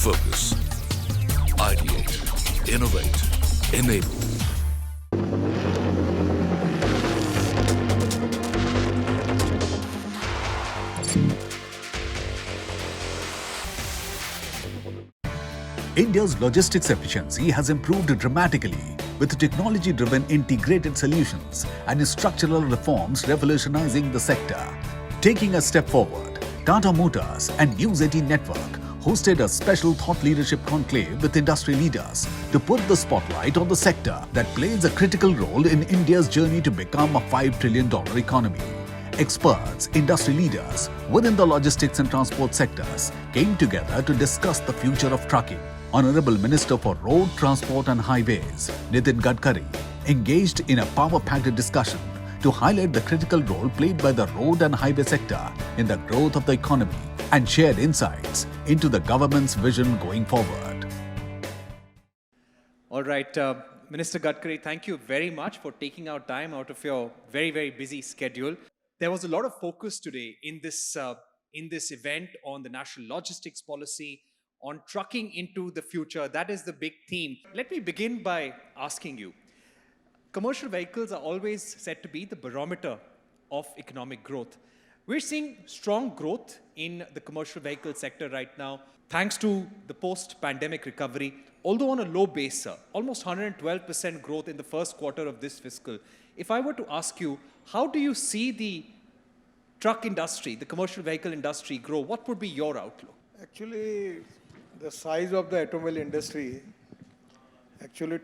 Focus. Ideate. Innovate. Enable. India's logistics efficiency has improved dramatically with technology-driven integrated solutions and structural reforms revolutionizing the sector. Taking a step forward, Tata Motors and News 18 Network hosted a special thought leadership conclave with industry leaders to put the spotlight on the sector that plays a critical role in India's journey to become a $5 trillion economy. Experts, industry leaders within the logistics and transport sectors came together to discuss the future of trucking. Honorable Minister for Road, Transport and Highways, Nitin Gadkari, engaged in a power-packed discussion to highlight the critical role played by the road and highway sector in the growth of the economy and shared insights into the government's vision going forward. All right, Minister Gadkari, thank you very much for taking out time out of your very, very busy schedule. There was a lot of focus today in this event on the national logistics policy, on trucking into the future. That is the big theme. Let me begin by asking you, commercial vehicles are always said to be the barometer of economic growth. We're seeing strong growth in the commercial vehicle sector right now, thanks to the post-pandemic recovery, although on a low base, sir, almost 112% growth in the first quarter of this fiscal. If I were to ask you, how do you see the truck industry, the commercial vehicle industry grow? What would be your outlook? Actually, the size of the automobile industry,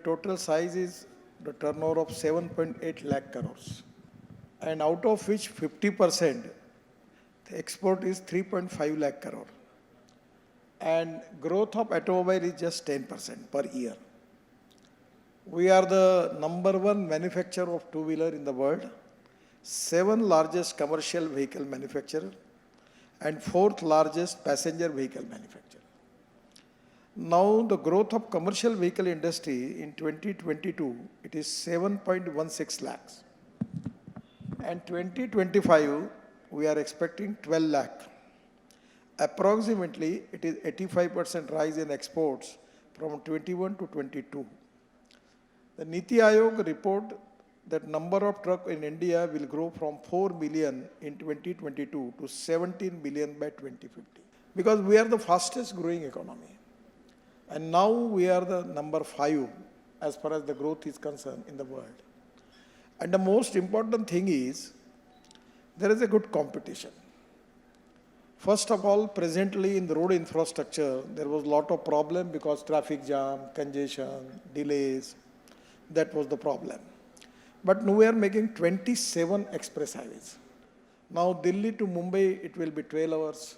total size is the turnover of 7.8 lakh crores. And out of which 50%, the export is 3.5 lakh crore. And growth of automobile is just 10% per year. We are the #1 manufacturer of two-wheeler in the world, 7th largest commercial vehicle manufacturer, and 4th largest passenger vehicle manufacturer. Now the growth of commercial vehicle industry in 2022, it is 7.16 lakhs. And 2025, we are expecting 12 lakh. Approximately, it is 85% rise in exports from 21 to 22. The Niti Aayog report that number of trucks in India will grow from 4 million in 2022 to 17 million by 2050. Because we are the fastest growing economy. And now we are the #5 as far as the growth is concerned in the world. And the most important thing is, there is a good competition. First of all, presently in the road infrastructure, there was a lot of problem because traffic jam, congestion, delays, that was the problem. But now we are making 27 express highways. Now Delhi to Mumbai, it will be 12 hours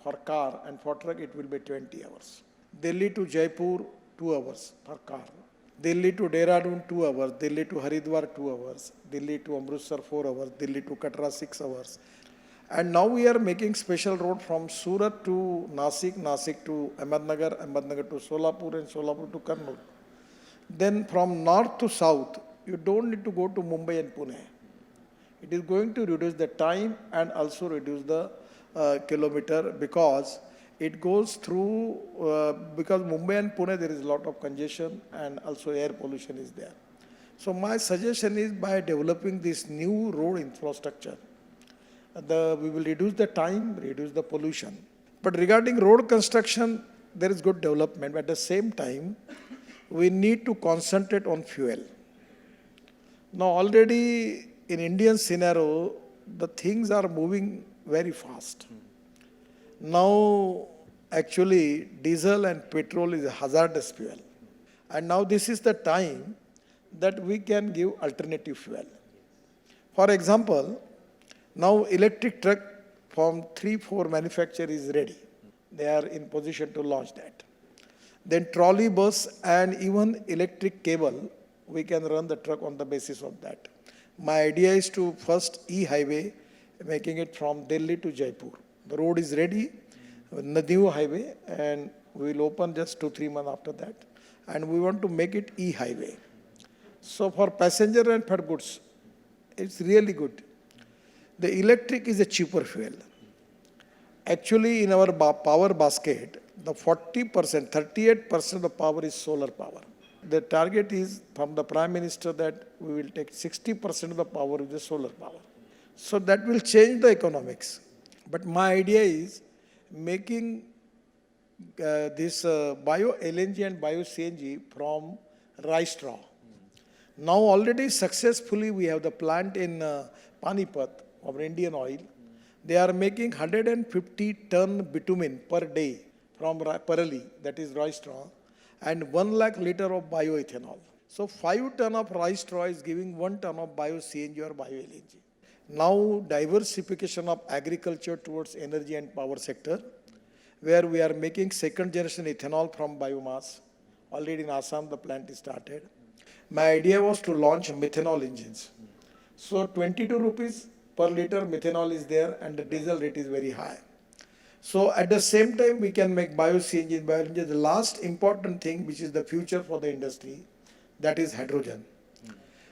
for car, and for truck it will be 20 hours. Delhi to Jaipur, 2 hours per car. Delhi to Dehradun, 2 hours. Delhi to Haridwar, 2 hours. Delhi to Amritsar, 4 hours. Delhi to Katra, 6 hours. And now we are making special road from Surat to Nasik, Nasik to Ahmednagar, Ahmednagar to Solapur, and Solapur to Kannur. Then from north to south, you don't need to go to Mumbai and Pune. It is going to reduce the time and also reduce the kilometer, because it goes through, because Mumbai and Pune there is a lot of congestion and also air pollution is there. So my suggestion is, by developing this new road infrastructure, we will reduce the time, reduce the pollution. But regarding road construction, there is good development. But at the same time, we need to concentrate on fuel. Now already in Indian scenario, the things are moving very fast. Now actually diesel and petrol is a hazardous fuel. And now this is the time that we can give alternative fuel. For example, now electric truck from 3-4 manufacturer is ready. They are in position to launch that. Then trolley bus and even electric cable, we can run the truck on the basis of that. My idea is to first e-highway, making it from Delhi to Jaipur. The road is ready, the new highway, and we will open just 2-3 months after that. And we want to make it e-highway. So for passenger and for goods, it's really good. The electric is a cheaper fuel. Actually, in our power basket, the 40%, 38% of the power is solar power. The target is from the Prime Minister that we will take 60% of the power with the solar power. So that will change the economics. But my idea is making this bio LNG and bio CNG from rice straw. Now already successfully we have the plant in Panipat of Indian Oil. They are making 150 ton bitumen per day from Parali, that is rice straw, and 1 lakh liter of bioethanol. So 5 ton of rice straw is giving 1 ton of bio CNG or bio LNG. Now diversification of agriculture towards energy and power sector, where we are making second generation ethanol from biomass. Already in Assam the plant is started. My idea was to launch methanol engines. So 22 rupees per liter methanol is there and the diesel rate is very high. So at the same time we can make bio CNG, bio LNG. The last important thing which is the future for the industry, that is hydrogen.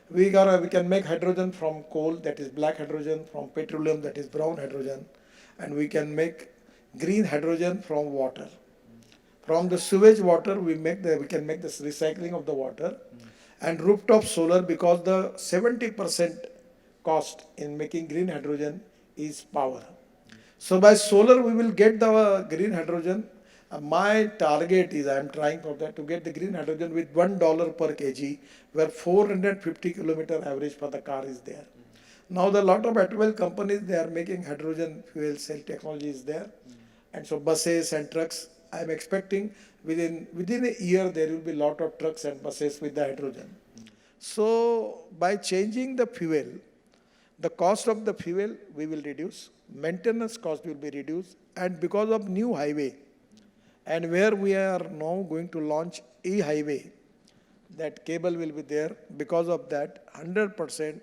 We can make hydrogen from coal, that is black hydrogen, from petroleum, that is brown hydrogen, and we can make green hydrogen from water. From the sewage water we can make this recycling of the water, and rooftop solar, because the 70% cost in making green hydrogen is power. So by solar we will get the green hydrogen. My target is, I am trying for that, to get the green hydrogen with $1 per kg, where 450 kilometer average for the car is there. Now the lot of automobile companies, they are making hydrogen fuel cell technology is there. And so buses and trucks, I am expecting within a year there will be a lot of trucks and buses with the hydrogen. So by changing the fuel, the cost of the fuel we will reduce, maintenance cost will be reduced, and because of new highway, and where we are now going to launch e-highway, that cable will be there. Because of that, 100%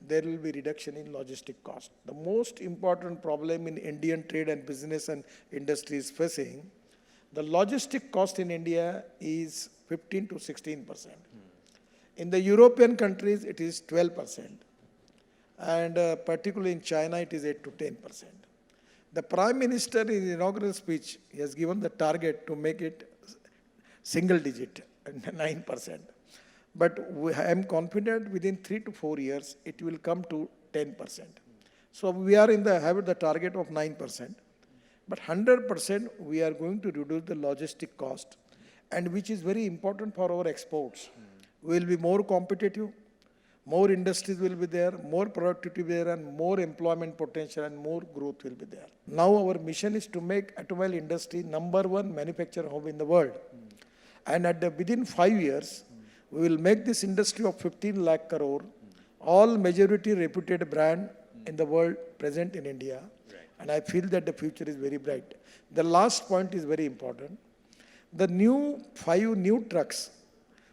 there will be reduction in logistic cost. The most important problem in Indian trade and business and industry is facing, the logistic cost in India is 15 to 16%. In the European countries, it is 12%. And particularly in China, it is 8 to 10%. The Prime Minister in his inaugural speech, he has given the target to make it single digit, 9%. But I am confident within 3 to 4 years, it will come to 10%. So we are have the target of 9%. But 100% we are going to reduce the logistic cost, and which is very important for our exports. We will be more competitive. More industries will be there, more productivity will be there, and more employment potential and more growth will be there. Now our mission is to make automobile industry #1 manufacturing hub in the world. And within 5 years, we will make this industry of 15 lakh crore, all majority reputed brand in the world present in India. Right. And I feel that the future is very bright. The last point is very important. The 5 new trucks,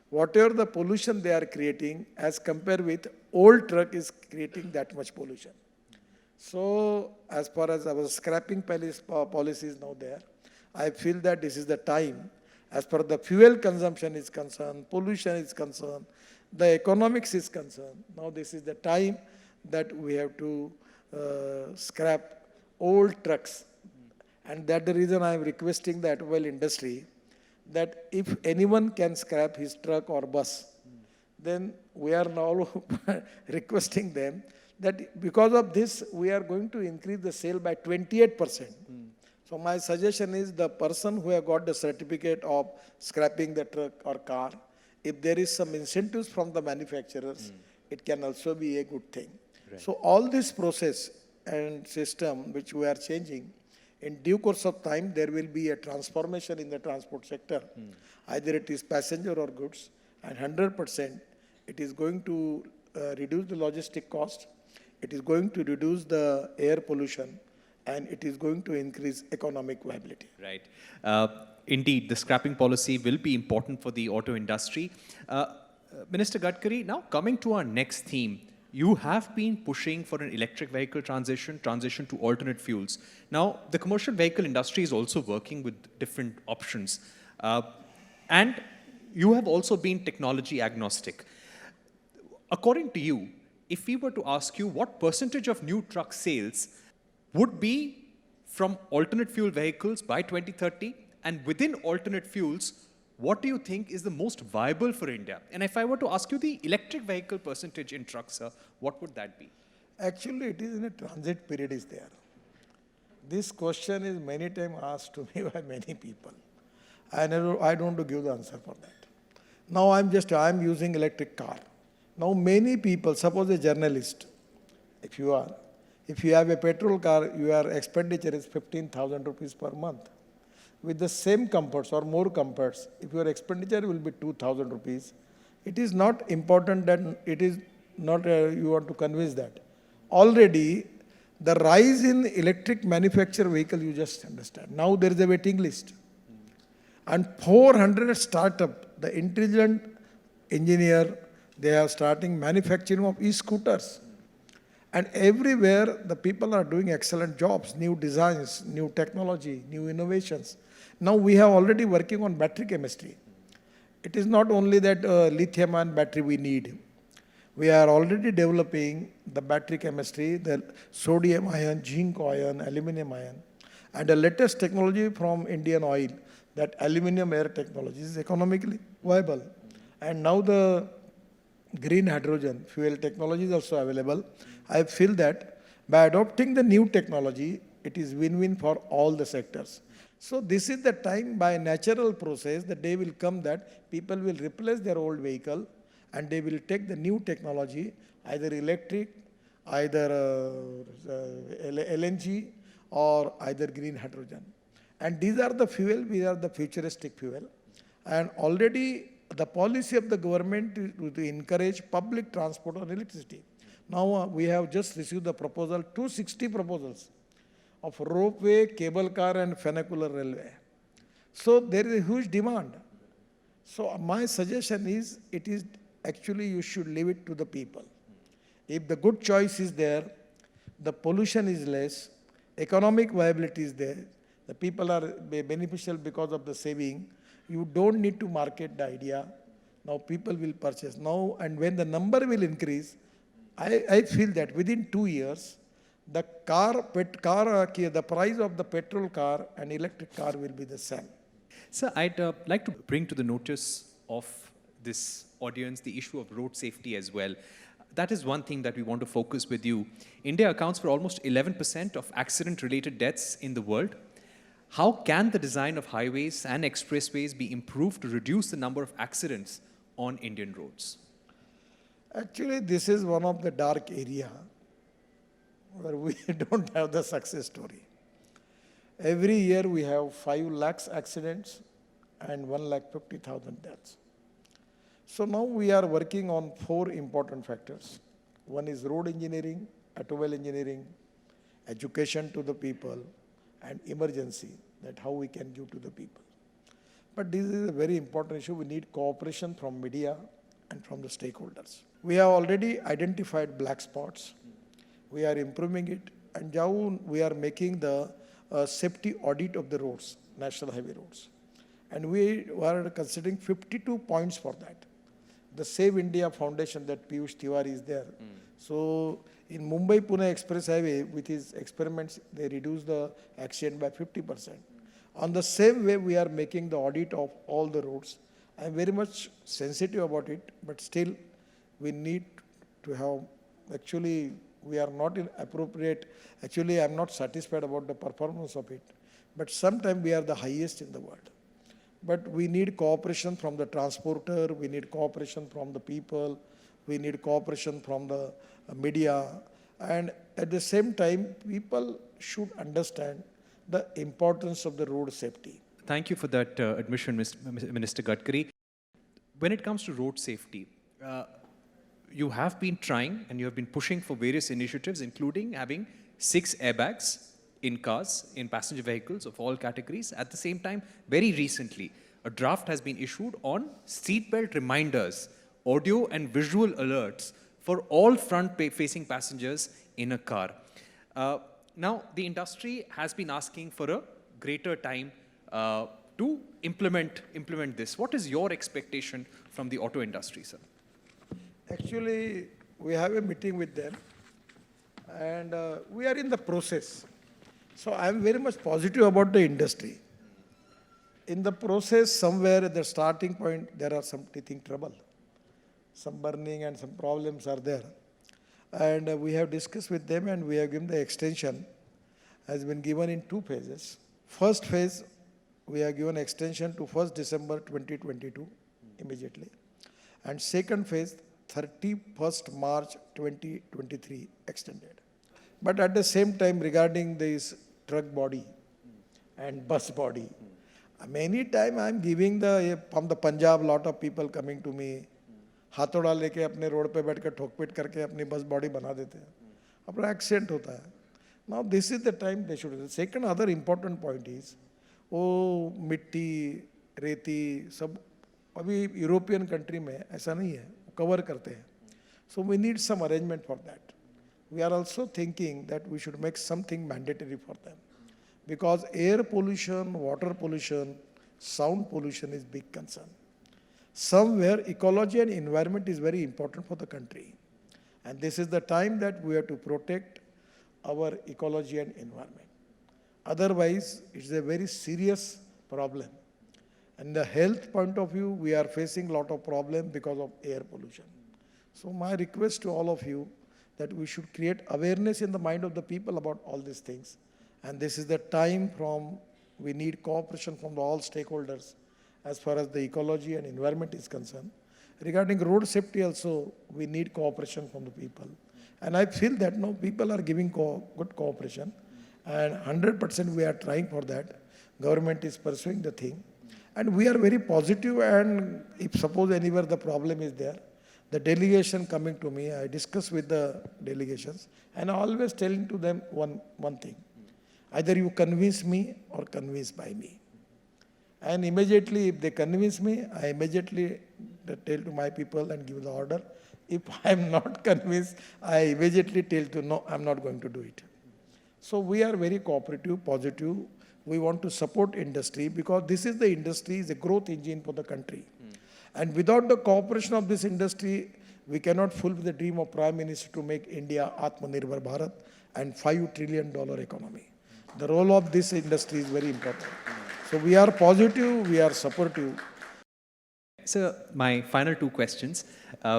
whatever the pollution they are creating as compared with old truck is creating that much pollution. So as far as our scrapping policy is now there, I feel that this is the time, as per the fuel consumption is concerned, pollution is concerned, the economics is concerned. Now this is the time that we have to scrap old trucks. And that's the reason I am requesting the automobile industry that if anyone can scrap his truck or bus, then we are now requesting them that because of this, we are going to increase the sale by 28%. So my suggestion is the person who have got the certificate of scrapping the truck or car, if there is some incentives from the manufacturers, it can also be a good thing. Right. So all this process and system which we are changing, in due course of time, there will be a transformation in the transport sector. Either it is passenger or goods, and 100% it is going to reduce the logistic cost, it is going to reduce the air pollution, and it is going to increase economic viability. Right. Indeed, the scrapping policy will be important for the auto industry. Minister Gadkari, now coming to our next theme, you have been pushing for an electric vehicle transition to alternate fuels. Now, the commercial vehicle industry is also working with different options. And you have also been technology agnostic. According to you, if we were to ask you what percentage of new truck sales would be from alternate fuel vehicles by 2030, And within alternate fuels, what do you think is the most viable for India? And if I were to ask you the electric vehicle percentage in trucks, sir, what would that be? Actually, it is in a transit period is there. This question is many times asked to me by many people. I don't want to give the answer for that. Now I'm using electric car. Now many people, suppose a journalist, if you have a petrol car, your expenditure is 15,000 rupees per month. With the same comforts or more comforts, if your expenditure will be 2,000 rupees, it is not important that it is not, you want to convince that. Already, the rise in electric manufactured vehicle, you just understand. Now there is a waiting list. And 400 startup, the intelligent engineer, they are starting manufacturing of e-scooters. And everywhere, the people are doing excellent jobs, new designs, new technology, new innovations. Now we have already working on battery chemistry. It is not only that lithium-ion battery we need. We are already developing the battery chemistry, the sodium ion, zinc ion, aluminum ion, and the latest technology from Indian Oil, that aluminum air technology is economically viable. And now the green hydrogen fuel technology is also available. I feel that by adopting the new technology, it is win-win for all the sectors. So this is the time, by natural process, the day will come that people will replace their old vehicle and they will take the new technology, either electric, either LNG, or either green hydrogen. And these are the fuel, these are the futuristic fuel. And already the policy of the government is to encourage public transport on electricity. Now we have just received the proposal, 260 proposals of ropeway, cable car and funicular railway. So there is a huge demand. So my suggestion is, it is actually you should leave it to the people. If the good choice is there, the pollution is less, economic viability is there, the people are beneficial because of the saving, you don't need to market the idea. Now people will purchase. Now, and when the number will increase, I feel that within 2 years, the the price of the petrol car and electric car will be the same. Sir, I'd like to bring to the notice of this audience the issue of road safety as well. That is one thing that we want to focus with you. India accounts for almost 11% of accident-related deaths in the world. How can the design of highways and expressways be improved to reduce the number of accidents on Indian roads? Actually, this is one of the dark area where we don't have the success story. Every year we have 5 lakhs accidents and 1,50,000 deaths. So now we are working on 4 important factors. One is road engineering, automobile engineering, education to the people, and emergency, that how we can give to the people. But this is a very important issue. We need cooperation from media and from the stakeholders. We have already identified black spots. We are improving it, and now we are making the safety audit of the roads, national highway roads. And we are considering 52 points for that. The Save India Foundation that Piyush Tiwari is there. So in Mumbai-Pune Express Highway, with his experiments, they reduce the accident by 50%. On the same way, we are making the audit of all the roads. I am very much sensitive about it, but still we need to have, actually, we are not in appropriate, actually I am not satisfied about the performance of it, but sometimes we are the highest in the world. But we need cooperation from the transporter, we need cooperation from the people, we need cooperation from the media, and at the same time, people should understand the importance of the road safety. Thank you for that admission, Minister Gadkari. When it comes to road safety, you have been trying and you have been pushing for various initiatives, including having 6 airbags in cars, in passenger vehicles of all categories. At the same time, very recently, a draft has been issued on seatbelt reminders, audio and visual alerts for all front-facing passengers in a car. Now, the industry has been asking for a greater time to implement this. What is your expectation from the auto industry, sir? Actually, we have a meeting with them, and we are in the process. So I am very much positive about the industry. In the process, somewhere at the starting point, there are some teething trouble. Some burning and some problems are there. And we have discussed with them and we have given the extension, has been given in 2 phases. First phase, we have given extension to 1st December 2022 immediately. And second phase, 31st March 2023 extended. But at the same time, regarding this truck body and bus body, many time I am giving from the Punjab, lot of people coming to me, हाथोड़ा लेके अपने road पे बैठ कर ठोक-पीट करके अपनी बस body बना देते हैं, अपना एक्सीडेंट होता है. Now this is the time they should. Second other important point is, वो मिट्टी, रेती सब अभी यूरोपियन कंट्री में ऐसा नहीं है, कवर करते हैं. So we need some arrangement for that. We are also thinking that we should make something mandatory for them. Because air pollution, water pollution, sound pollution is big concern. Somewhere ecology and environment is very important for the country. And this is the time that we have to protect our ecology and environment. Otherwise, it's a very serious problem. And the health point of view, we are facing a lot of problems because of air pollution. So my request to all of you that we should create awareness in the mind of the people about all these things. And this is the time we need cooperation from all stakeholders as far as the ecology and environment is concerned. Regarding road safety also, we need cooperation from the people. And I feel that now people are giving good cooperation, and 100% we are trying for that. Government is pursuing the thing. And we are very positive, and if suppose anywhere the problem is there, the delegation coming to me, I discuss with the delegations, and I always telling to them one thing. Either you convince me or convince by me. And immediately, if they convince me, I immediately tell to my people and give the order. If I am not convinced, I immediately tell to no, I am not going to do it. So we are very cooperative, positive. We want to support industry because this is the industry, is a growth engine for the country. And without the cooperation of this industry, we cannot fulfill the dream of Prime Minister to make India Atmanirbhar Bharat and $5 trillion economy. The role of this industry is very important. So we are positive, we are supportive. Sir, my final 2 questions.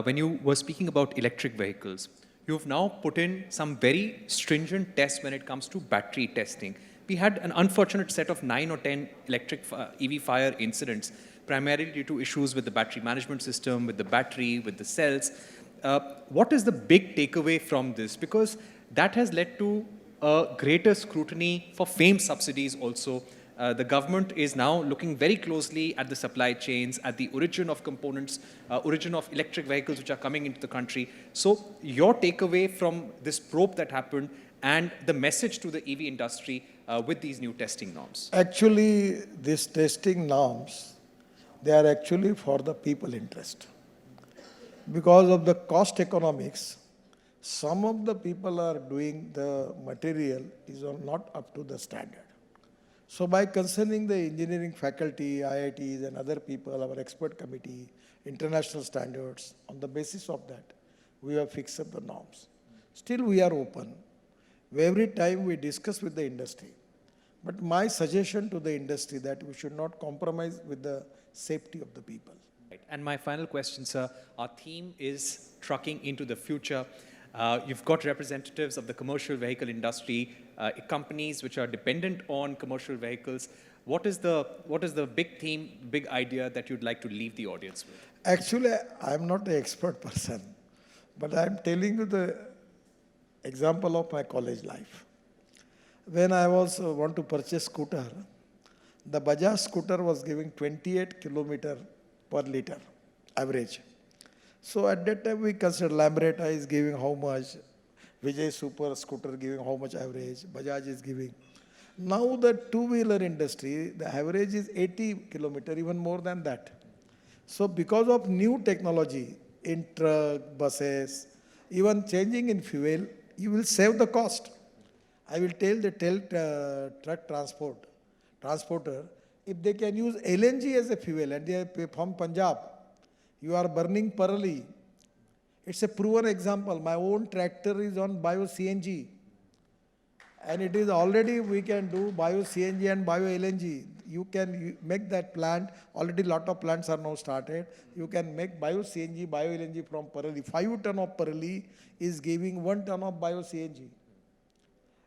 When you were speaking about electric vehicles, you've now put in some very stringent tests when it comes to battery testing. We had an unfortunate set of 9 or 10 electric EV fire incidents, primarily due to issues with the battery management system, with the battery, with the cells. What is the big takeaway from this? Because that has led to a greater scrutiny for FAME subsidies also. The government is now looking very closely at the supply chains, at the origin of components, origin of electric vehicles which are coming into the country. So your takeaway from this probe that happened and the message to the EV industry with these new testing norms? Actually, these testing norms, they are actually for the people interest. Because of the cost economics, some of the people are doing the material is not up to the standard. So by concerning the engineering faculty, IITs and other people, our expert committee, international standards, on the basis of that, we have fixed up the norms. Still we are open. Every time we discuss with the industry. But my suggestion to the industry that we should not compromise with the safety of the people. Right. And my final question, sir, our theme is trucking into the future. You've got representatives of the commercial vehicle industry, companies which are dependent on commercial vehicles. What is the big theme, big idea that you'd like to leave the audience with? Actually, I'm not an expert person, but I'm telling you the example of my college life. When I was want to purchase scooter, the Bajaj scooter was giving 28 km per liter average. So at that time we considered Lambretta is giving how much, Vijay Super scooter giving how much average, Bajaj is giving. Now the two-wheeler industry, the average is 80 km, even more than that. So because of new technology in truck, buses, even changing in fuel, you will save the cost. I will tell the truck transporter, if they can use LNG as a fuel and they are from Punjab, you are burning parali. It's a proven example. My own tractor is on bio-CNG. And it is already we can do bio-CNG and bio-LNG. you can make that plant. Already lot of plants are now started. You can make bio-CNG, bio-LNG from Parali. 5 ton of Parali is giving 1 ton of bio-CNG.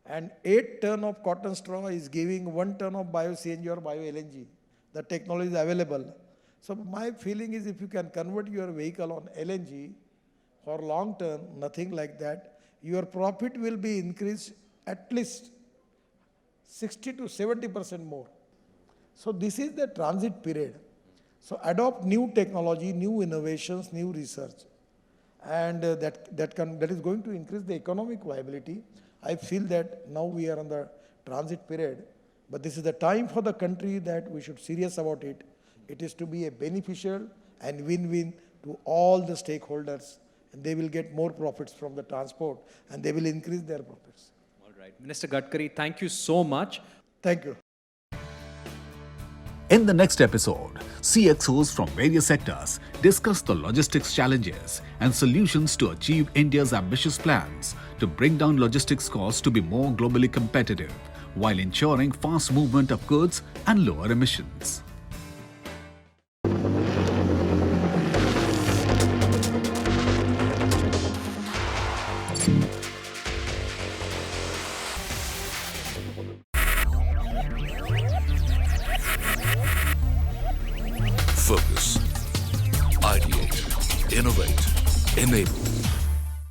And 8 ton of cotton straw is giving 1 ton of bio-CNG or bio-LNG. The technology is available. So my feeling is if you can convert your vehicle on LNG for long term, nothing like that, your profit will be increased at least 60 to 70% more. So this is the transit period. So adopt new technology, new innovations, new research. And that is going to increase the economic viability. I feel that now we are on the transit period, but this is the time for the country that we should serious about it. It is to be a beneficial and win-win to all the stakeholders, and they will get more profits from the transport and they will increase their profits. All right. Minister Gadkari, thank you so much. Thank you. In the next episode, CXOs from various sectors discuss the logistics challenges and solutions to achieve India's ambitious plans to bring down logistics costs to be more globally competitive while ensuring fast movement of goods and lower emissions. Focus. Ideate. Innovate. Enable.